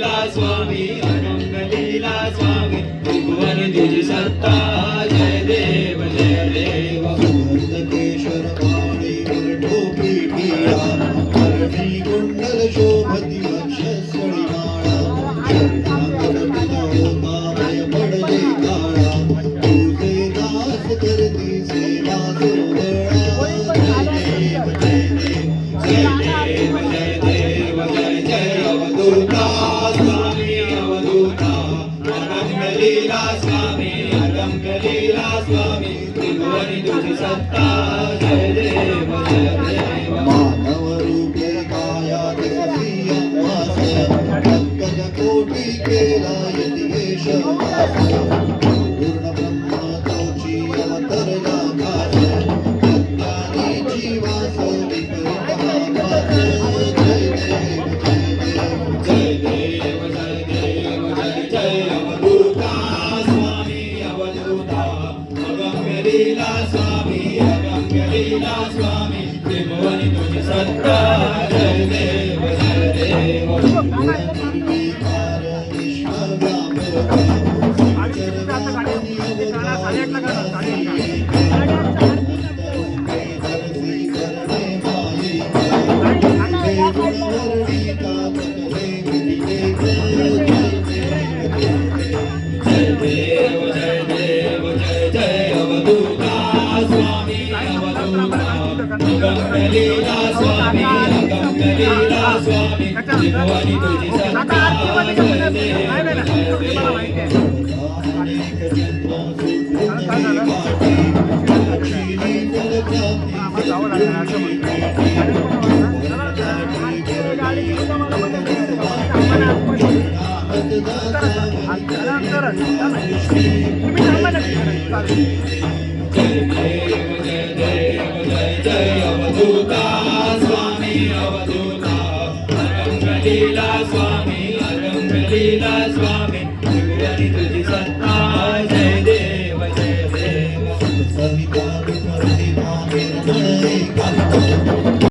लीला स्वामी अनंग लीला स्वामी त्रिभुवन तुझी सत्ता जय देव जय देव केशर वाणी टोपी पिया करणी कुंडल शोभती वक्षस्थळी माळा शरणागत तुझा होता भय पडले काळा तुझे दास करती सेवा सोहळा जय देव जय देव जय देव जय देव जय अवधूता स्वामी अवधूता अनंग लीला स्वामी अनंग लीला स्वामी त्रिभुवन तुझी सत्ता जय देव जय देव मानव रूपे काया सिया वास पंकज कोटी केला यती वेश पूर्ण ब्रह्म तोची अवतरला घास ज्ञानी जीवास विपरीत आभास जय देव जय देव जय देव जय जय अवधूता स्वामी अवधूता अगम्य लीला स्वामी अगम्य लीला स्वामी त्रिभुवन तुझी सत्ता जय देव जय देव निर्विकार विश्वव्यापक जय देव जय देव जय जय अवधूता स्वामी अवधूता अगम्य लीला स्वामी अगम्य लीला स्वामी त्रिभुवन तुझी सत्ता जय देव अनेक जन्म सुकृती लक्ष्मी फलप्राप्ती